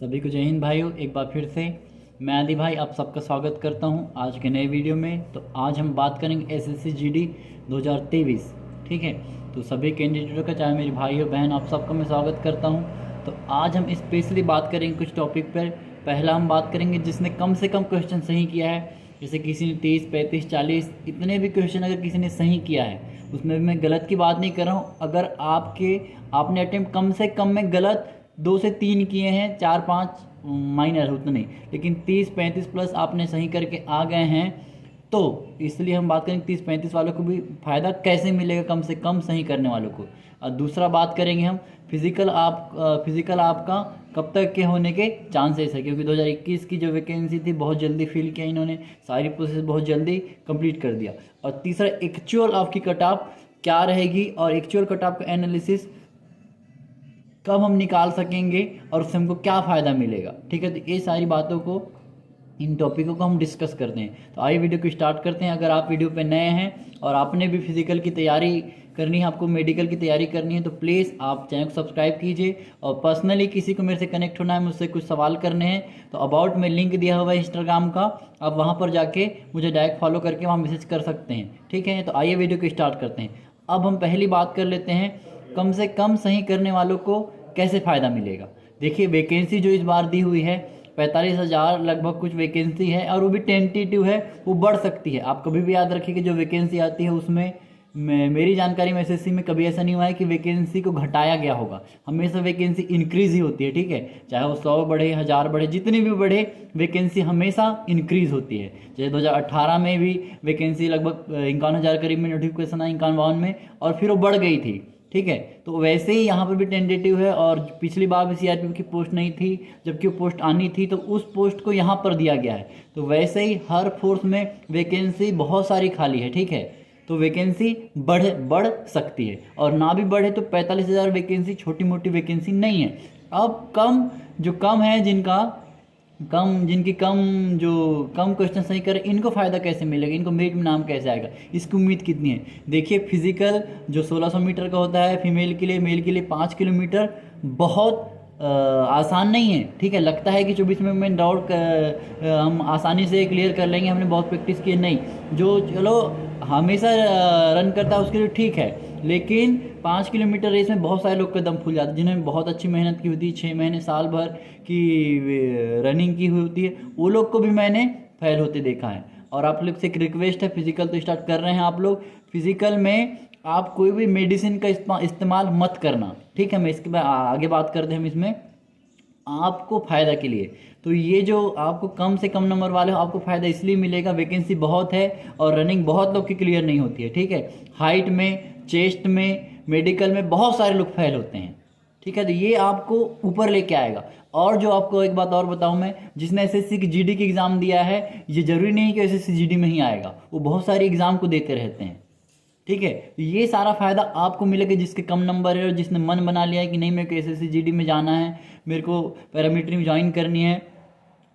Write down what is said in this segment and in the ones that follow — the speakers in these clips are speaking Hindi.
सभी को जय हिंद भाइयों। एक बार फिर से मैं आदि भाई आप सबका स्वागत करता हूं आज के नए वीडियो में। तो आज हम बात करेंगे एसएससी जीडी 2023। ठीक है, तो सभी कैंडिडेटों का चाहे मेरे भाई हो बहन आप सबका मैं स्वागत करता हूं। तो आज हम स्पेशली बात करेंगे कुछ टॉपिक पर। पहला हम बात करेंगे जिसने कम से कम क्वेश्चन सही किया है, जैसे किसी ने 30, 35, 40 इतने भी क्वेश्चन अगर किसी ने सही किया है, उसमें भी मैं गलत की बात नहीं कर रहा हूँ। अगर आपने अटेम्प्ट कम से कम में गलत 2 से 3 किए हैं, 4-5 माइनर उतने, लेकिन 30-35 प्लस आपने सही करके आ गए हैं, तो इसलिए हम बात करेंगे 30-35 वालों को भी फ़ायदा कैसे मिलेगा कम से कम सही करने वालों को। और दूसरा बात करेंगे हम फिज़िकल आपका कब तक के होने के चांसेस है, क्योंकि 2021 की जो वैकेंसी थी बहुत जल्दी फिल किया इन्होंने, सारी प्रोसेस बहुत जल्दी कंप्लीट कर दिया। और तीसरा एक्चुअल आपकी कट ऑफ क्या रहेगी और एक्चुअल कट ऑफ का एनालिसिस कब हम निकाल सकेंगे और उससे हमको क्या फ़ायदा मिलेगा। ठीक है, तो ये सारी बातों को, इन टॉपिकों को हम डिस्कस करते हैं। तो आइए वीडियो को स्टार्ट करते हैं। अगर आप वीडियो पे नए हैं और आपने भी फिजिकल की तैयारी करनी है, आपको मेडिकल की तैयारी करनी है, तो प्लीज़ आप चैनल को सब्सक्राइब कीजिए। और पर्सनली किसी को मेरे से कनेक्ट होना है, मुझसे कुछ सवाल करने हैं, तो अबाउट में लिंक दिया हुआ है इंस्टाग्राम का, आप वहाँ पर जाके मुझे डायरेक्ट फॉलो करके वहाँ मैसेज कर सकते हैं। ठीक है, तो आइए वीडियो को स्टार्ट करते हैं। अब हम पहली बात कर लेते हैं, कम से कम सही करने वालों को कैसे फ़ायदा मिलेगा। देखिए, वैकेंसी जो इस बार दी हुई है 45,000 लगभग कुछ वैकेंसी है, और वो भी टेंटेटिव है, वो बढ़ सकती है। आप कभी भी याद रखिए कि जो वैकेंसी आती है उसमें मेरी जानकारी में एसएससी में कभी ऐसा नहीं हुआ है कि वैकेंसी को घटाया गया होगा, हमेशा वैकेंसी इंक्रीज़ ही होती है। ठीक है, चाहे वो 100 बढ़े, 1000 बढ़े, जितनी भी बढ़े, वैकेंसी हमेशा इंक्रीज़ होती है। जैसे 2018 में भी वैकेंसी लगभग 51,000 करीब में नोटिफिकेशन आई, 51 में, और फिर वो बढ़ गई थी। ठीक है, तो वैसे ही यहाँ पर भी टेंटेटिव है, और पिछली बार भी सीआरपीएफ की पोस्ट नहीं थी, जबकि वो पोस्ट आनी थी, तो उस पोस्ट को यहाँ पर दिया गया है। तो वैसे ही हर फोर्स में वैकेंसी बहुत सारी खाली है। ठीक है, तो वैकेंसी बढ़ सकती है, और ना भी बढ़े तो 45,000 वैकेंसी छोटी मोटी वैकेंसी नहीं है। अब कम है जिनकी कम क्वेश्चन सही करें, इनको फ़ायदा कैसे मिलेगा, इनको मेरिट में नाम कैसे आएगा, इसकी उम्मीद कितनी है। देखिए, फिजिकल जो 1600 मीटर का होता है फीमेल के लिए, मेल के लिए 5 किलोमीटर बहुत आसान नहीं है। ठीक है, लगता है कि 24 में दौड़ हम आसानी से क्लियर कर लेंगे, हमने बहुत प्रैक्टिस की, नहीं। जो चलो हमेशा रन करता है उसके लिए ठीक है, लेकिन 5 किलोमीटर रेस में बहुत सारे लोग का दम फूल जाता है, जिन्होंने बहुत अच्छी मेहनत की होती है, 6 महीने साल भर की रनिंग की हुई होती है, वो लोग को भी मैंने फेल होते देखा है। और आप लोग से एक रिक्वेस्ट है, फिजिकल तो स्टार्ट कर रहे हैं आप लोग, फिजिकल में आप कोई भी मेडिसिन का इस्तेमाल मत करना। ठीक है, मैं इसके बाद आगे बात करते हैं हम इसमें आपको फ़ायदा के लिए। तो ये जो आपको कम से कम नंबर वाले हो, आपको फ़ायदा इसलिए मिलेगा, वैकेंसी बहुत है और रनिंग बहुत लोग की क्लियर नहीं होती है। ठीक है, हाइट में, चेस्ट में, मेडिकल में बहुत सारे लोग फेल होते हैं। ठीक है, तो ये आपको ऊपर लेके आएगा। और जो आपको एक बात और बताऊं मैं, जिसने एसएससी की जीडी की एग्ज़ाम दिया है, ये जरूरी नहीं कि एसएससी जीडी में ही आएगा, वो बहुत सारी एग्ज़ाम को देते रहते हैं। ठीक है, तो ये सारा फ़ायदा आपको मिलेगा जिसके कम नंबर है, और जिसने मन बना लिया है कि नहीं मेरे को एसएससी जीडी में जाना है, मेरे को पैरामिलिट्री में ज्वाइन करनी है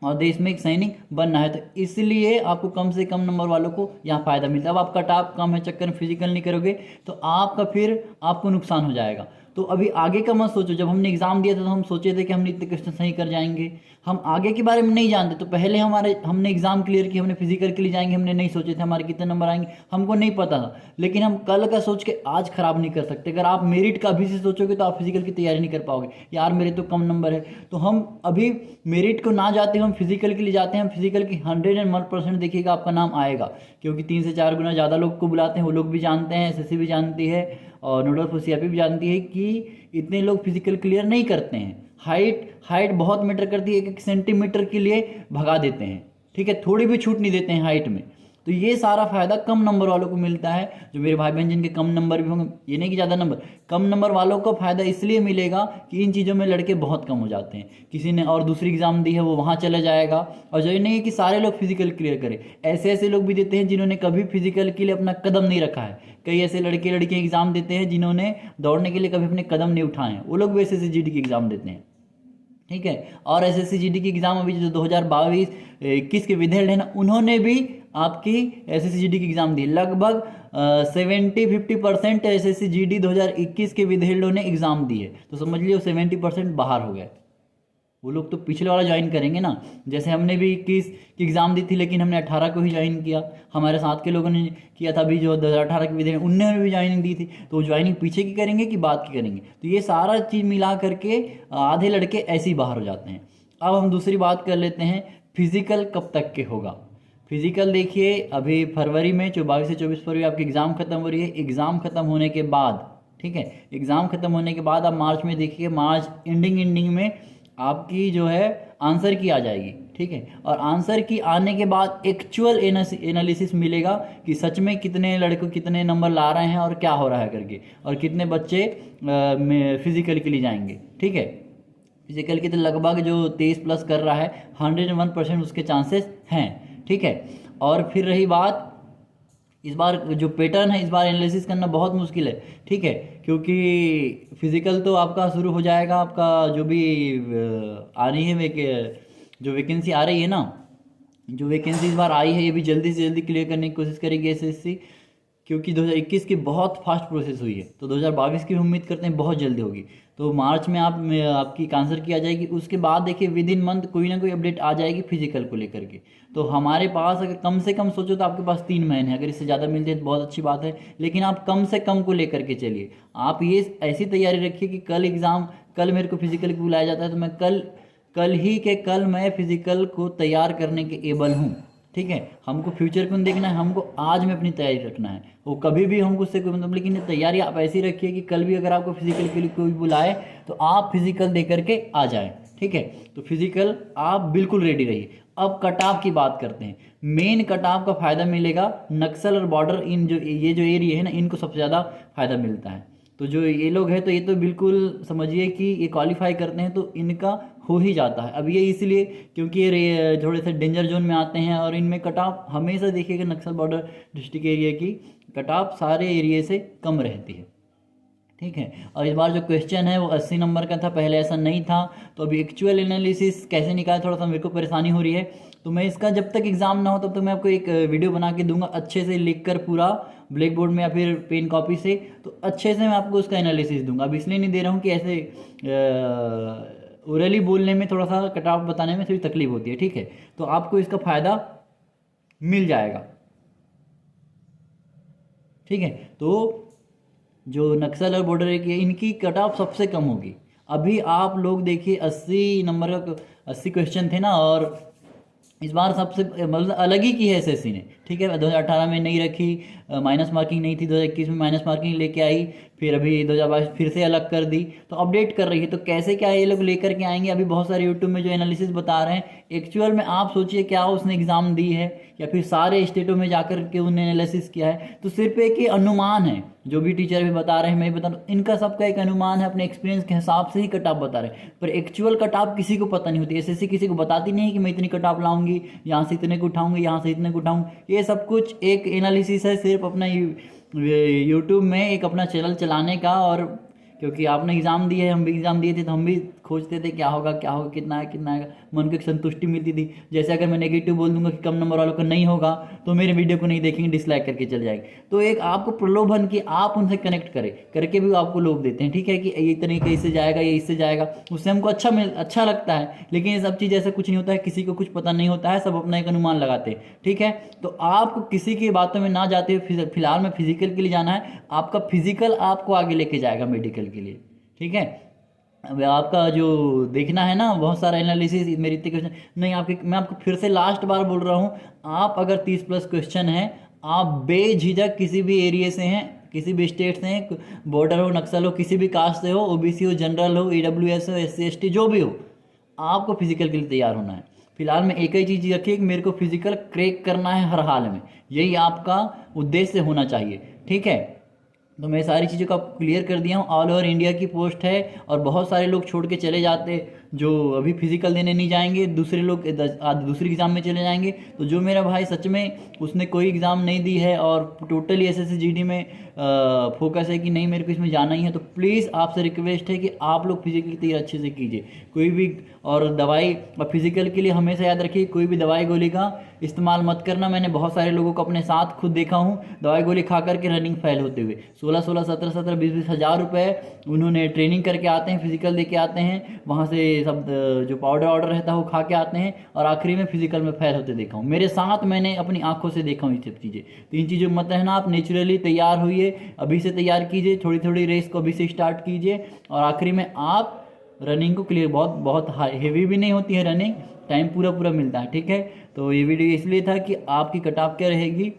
और देश में एक सैनिक बनना है, तो इसलिए आपको कम से कम नंबर वालों को यहाँ फ़ायदा मिलता है। अब आपका टॉप कम है, चक्कर में फिजिकल नहीं करोगे तो आपको नुकसान हो जाएगा। तो अभी आगे का मत सोचो। जब हमने एग्ज़ाम दिया था तो हम सोचे थे कि हमने इतने क्वेश्चन सही कर जाएंगे, हम आगे के बारे में नहीं जानते। तो पहले हमने एग्ज़ाम क्लियर किया, हमने फिजिकल के लिए जाएंगे, हमने नहीं सोचे थे हमारे कितने नंबर आएंगे, हमको नहीं पता था। लेकिन हम कल का सोच के आज ख़राब नहीं कर सकते। अगर आप मेरिट का अभी से सोचोगे तो आप फिजिकल की तैयारी नहीं कर पाओगे, यार मेरे तो कम नंबर है। तो हम अभी मेरिट को ना जाते हम फिजिकल के लिए जाते हैं, हम फिजिकल की 101% देखिएगा आपका नाम आएगा, क्योंकि 3 से 4 गुना ज़्यादा लोग को बुलाते हैं। वो लोग भी जानते हैं, एसएससी भी जानती है और नोडल फॉर सीआरपीएफ भी जानती है कि इतने लोग फिजिकल क्लियर नहीं करते हैं। हाइट बहुत मैटर करती है, 1-1 सेंटीमीटर के लिए भगा देते हैं। ठीक है, थोड़ी भी छूट नहीं देते हैं हाइट में। तो ये सारा फ़ायदा कम नंबर वालों को मिलता है। जो मेरे भाई बहन जिनके कम नंबर भी होंगे, ये नहीं कि ज़्यादा नंबर, कम नंबर वालों को फ़ायदा इसलिए मिलेगा कि इन चीज़ों में लड़के बहुत कम हो जाते हैं। किसी ने और दूसरी एग्ज़ाम दी है वो वहाँ चला जाएगा, और जो नहीं है कि सारे लोग फिजिकल क्लियर करें। ऐसे लोग भी देते हैं जिन्होंने कभी फिजिकल के लिए अपना कदम नहीं रखा है। कई ऐसे लड़के लड़कियाँ एग्ज़ाम देते हैं जिन्होंने दौड़ने के लिए कभी अपने कदम नहीं उठाए हैं, वो लोग भी एसएससी जीडी की एग्ज़ाम देते हैं। ठीक है, और एसएससी जीडी की एग्ज़ाम अभी जो 2022-21 के विद्यार्थी हैं ना, उन्होंने भी आपकी एसएससी जीडी की एग्ज़ाम दी। लगभग 70-50% एसएससी जीडी 2021 के विद्यार्थियों ने एग्ज़ाम दी है। तो समझ लियो 70% बाहर हो गए, वो लोग तो पिछले वाला ज्वाइन करेंगे ना। जैसे हमने भी 21 की एग्ज़ाम दी थी, लेकिन हमने 18 को ही ज्वाइन किया। हमारे साथ के लोगों ने किया था अभी जो 2018 की विधि, उनने भी ज्वाइनिंग दी थी। तो वो ज्वाइनिंग पीछे की करेंगे कि बाद की करेंगे? तो ये सारा चीज़ मिला करके आधे लड़के ऐसे ही बाहर हो जाते हैं। अब हम दूसरी बात कर लेते हैं, फिजिकल कब तक के होगा। फिजिकल देखिए, अभी फरवरी में 22 से 24 फरवरी आपकी एग्ज़ाम खत्म हो रही है। एग्ज़ाम खत्म होने के बाद, ठीक है, एग्ज़ाम खत्म होने के बाद आप मार्च में देखिए, मार्च एंडिंग में आपकी जो है आंसर की आ जाएगी, ठीक है। और आंसर की आने के बाद एक्चुअल एनालिसिस मिलेगा कि सच में कितने लड़के कितने नंबर ला रहे हैं और क्या हो रहा है करके, और कितने बच्चे फिजिकल के लिए जाएंगे, ठीक है। फिजिकल की तो लगभग जो 23+ कर रहा है, 101% उसके चांसेस हैं, ठीक है। और फिर रही बात, इस बार जो पैटर्न है, इस बार एनालिसिस करना बहुत मुश्किल है, ठीक है, क्योंकि फिजिकल तो आपका शुरू हो जाएगा, आपका जो भी आ रही है जो वैकेंसी आ रही है ना, जो वैकेंसी इस बार आई है, ये भी जल्दी से जल्दी क्लियर करने की कोशिश करेगी एसएससी, क्योंकि 2021 की बहुत फास्ट प्रोसेस हुई है। तो 2022 की उम्मीद करते हैं बहुत जल्दी होगी। तो मार्च में आपकी आंसर की आ जाएगी। उसके बाद देखिए विद इन मंथ कोई ना कोई अपडेट आ जाएगी फिजिकल को लेकर के। तो हमारे पास अगर कम से कम सोचो तो आपके पास 3 महीने हैं। अगर इससे ज़्यादा मिलते हैं तो बहुत अच्छी बात है, लेकिन आप कम से कम को लेकर के चलिए। आप ये ऐसी तैयारी रखिए कि कल मेरे को फिजिकल को बुलाया जाता है तो मैं कल मैं फिजिकल को तैयार करने के एबल हूँ, ठीक है। हमको फ्यूचर को नहीं देखना है, हमको आज में अपनी तैयारी रखना है। वो कभी भी हमको उससे कोई मतलब, लेकिन तैयारी आप ऐसी रखिए कि कल भी अगर आपको फिजिकल के लिए कोई बुलाए तो आप फिजिकल दे करके आ जाए, ठीक है। तो फिजिकल आप बिल्कुल रेडी रहिए। अब कट ऑफ की बात करते हैं। मेन कट ऑफ का फायदा मिलेगा नक्सल और बॉर्डर, इन जो ये जो एरिया है ना, इनको सबसे ज़्यादा फायदा मिलता है। तो जो ये लोग हैं तो ये तो बिल्कुल समझिए कि ये क्वालिफाई करते हैं तो इनका हो ही जाता है। अब ये इसलिए क्योंकि ये थोड़े से डेंजर जोन में आते हैं, और इनमें कट ऑफ हमेशा देखिएगा नक्सल बॉर्डर डिस्ट्रिक्ट एरिया की कट ऑफ सारे एरिया से कम रहती है, ठीक है। और इस बार जो क्वेश्चन है वो 80 नंबर का था, पहले ऐसा नहीं था। तो अभी एक्चुअल एनालिसिस कैसे निकाले, थोड़ा सा मेरे को परेशानी हो रही है। तो मैं इसका जब तक एग्ज़ाम ना हो तब तक मैं आपको एक वीडियो बना के दूंगा, अच्छे से लिख कर पूरा ब्लैक बोर्ड में या फिर पेन कॉपी से, तो अच्छे से मैं आपको उसका एनालिसिस दूंगा। अब इसलिए नहीं दे रहा हूँ कि ऐसे ओरली बोलने में थोड़ा सा कट ऑफ बताने में थोड़ी तकलीफ होती है, ठीक है। तो आपको इसका फ़ायदा मिल जाएगा, ठीक है। तो जो नक्सल और बॉर्डर एरिया इनकी कट ऑफ सबसे कम होगी। अभी आप लोग देखिए 80 नंबर का 80 क्वेश्चन थे ना, और इस बार सबसे मतलब अलग ही की है एसएससी ने, ठीक है। 2018 में नहीं रखी, माइनस मार्किंग नहीं थी, 2021 में माइनस मार्किंग लेके आई, फिर अभी 2022 फिर से अलग कर दी, तो अपडेट कर रही है। तो कैसे क्या ये लोग लेकर के आएंगे, अभी बहुत सारे यूट्यूब में जो एनालिसिस बता रहे हैं, एक्चुअल में आप सोचिए क्या उसने एग्ज़ाम दी है या फिर सारे स्टेटों में जाकर के उन्होंने एनालिसिस किया है। तो सिर्फ एक ही अनुमान है, जो भी टीचर भी बता रहे हैं, मैं भी बता रहा हूँ, इनका सबका एक अनुमान है, अपने एक्सपीरियंस के हिसाब से ही कट ऑफ बता रहे हैं। पर एक्चुअल कट ऑफ किसी को पता नहीं होती। एसएससी किसी को बताती नहीं कि मैं इतनी कट ऑफ लाऊंगी, यहाँ से इतने को उठाऊंगी, यहाँ से इतने को उठाऊंगी। ये सब कुछ एक एनालिसिस है, सिर्फ अपना यूट्यूब में एक अपना चैनल चलाने का। और क्योंकि आपने एग्ज़ाम दिए है, हम भी एग्ज़ाम दिए थे, तो हम भी खोजते थे क्या होगा, कितना आएगा, मन को एक संतुष्टि मिलती थी। जैसे अगर मैं नेगेटिव बोल दूंगा कि कम नंबर वालों का नहीं होगा तो मेरे वीडियो को नहीं देखेंगे, डिसलाइक करके चले जाएंगे। तो एक आपको प्रलोभन कि आप उनसे कनेक्ट करके भी आपको लोभ देते हैं, ठीक है, कि ये तरीके इससे जाएगा, ये इससे जाएगा, उससे हमको अच्छा लगता है। लेकिन ये सब चीज़ ऐसा कुछ नहीं होता है, किसी को कुछ पता नहीं होता है, सब अपना एक अनुमान लगाते हैं, ठीक है। तो आपको किसी की बातों में ना जाते हुए फिलहाल में फिजिकल के लिए जाना है। आपका फिजिकल आपको आगे लेके जाएगा मेडिकल के लिए, ठीक है। अब आपका जो देखना है ना, बहुत सारा एनालिसिस मेरी इतने क्वेश्चन नहीं, मैं आपको फिर से लास्ट बार बोल रहा हूँ, आप अगर 30+ क्वेश्चन हैं, आप बेझिझक किसी भी एरिया से हैं, किसी भी स्टेट से हैं, बॉर्डर हो, नक्सल हो, किसी भी कास्ट से हो, ओबीसी हो, जनरल हो, ईडब्ल्यूएस हो, SC ST जो भी हो, आपको फिजिकल के लिए तैयार होना है। फिलहाल में एक ही चीज़ रखिए कि मेरे को फिजिकल क्रैक करना है हर हाल में, यही आपका उद्देश्य होना चाहिए, ठीक है। तो मैं सारी चीज़ों को आपको क्लियर कर दिया हूँ। ऑल ओवर इंडिया की पोस्ट है, और बहुत सारे लोग छोड़ के चले जाते जो अभी फिजिकल देने नहीं जाएंगे, दूसरे लोग दूसरी एग्ज़ाम में चले जाएंगे। तो जो मेरा भाई सच में उसने कोई एग्ज़ाम नहीं दी है और टोटली SSC GD में फोकस है कि नहीं मेरे को इसमें जाना ही है, तो प्लीज़ आपसे रिक्वेस्ट है कि आप लोग फिजिकल की तैयारी अच्छे से कीजिए। कोई भी और दवाई और फिजिकल के लिए हमेशा याद रखिए, कोई भी दवाई गोली का इस्तेमाल मत करना। मैंने बहुत सारे लोगों को अपने साथ खुद देखा हूँ दवाई गोली खा करके रनिंग फेल होते हुए। 16-16, 17-17, 20-20 हज़ार रुपये उन्होंने ट्रेनिंग करके आते हैं, फिजिकल दे के आते हैं, वहाँ से सब जो पाउडर वाउडर रहता है वो खा के आते हैं और आखिरी में फिजिकल में फेल होते देखा हूँ। मेरे साथ मैंने अपनी आंखों से देखा हूँ ये सब चीज़ें। तो इन चीज़ों मत रहना, आप नेचुरली तैयार होइए, अभी से तैयार कीजिए, थोड़ी थोड़ी रेस को अभी से स्टार्ट कीजिए और आखिरी में आप रनिंग को क्लियर, बहुत हेवी भी नहीं होती है रनिंग, टाइम पूरा पूरा मिलता है। ठीक है, तो ये वीडियो इसलिए था कि आपकी कट ऑफ क्या रहेगी,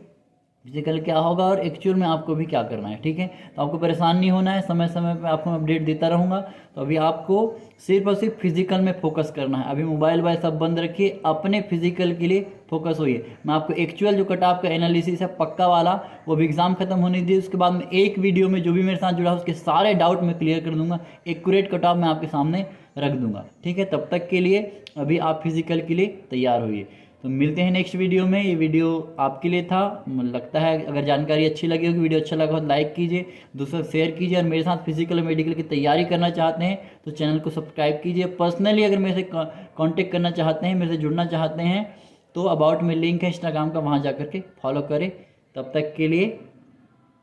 फिजिकल क्या होगा और एक्चुअल में आपको भी क्या करना है। ठीक है, तो आपको परेशान नहीं होना है, समय समय पे आपको अपडेट देता रहूँगा। तो अभी आपको सिर्फ और सिर्फ फिजिकल में फोकस करना है। अभी मोबाइल वाइल सब बंद रखिए, अपने फिजिकल के लिए फोकस होइए। मैं आपको एक्चुअल जो कट ऑफ का एनालिसिस है पक्का वाला, वो भी एग्जाम खत्म होने दीजिए, उसके बाद में एक वीडियो में जो भी मेरे साथ जुड़ा है उसके सारे डाउट मैं क्लियर कर दूंगा, एक्यूरेट कट ऑफ मैं आपके सामने रख दूंगा। ठीक है, तब तक के लिए अभी आप फिजिकल के लिए तैयार होइए। तो मिलते हैं नेक्स्ट वीडियो में। ये वीडियो आपके लिए था, मुझे लगता है अगर जानकारी अच्छी लगी होगी, वीडियो अच्छा लगा हो तो लाइक कीजिए, दूसरों को शेयर कीजिए और मेरे साथ फिजिकल और मेडिकल की तैयारी करना चाहते हैं तो चैनल को सब्सक्राइब कीजिए। पर्सनली अगर मेरे से कांटेक्ट करना चाहते हैं, मेरे से जुड़ना चाहते हैं तो अबाउट में लिंक है इंस्टाग्राम का, वहाँ जा करके फॉलो करें। तब तक के लिए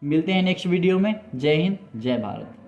मिलते हैं नेक्स्ट वीडियो में। जय हिंद, जय भारत।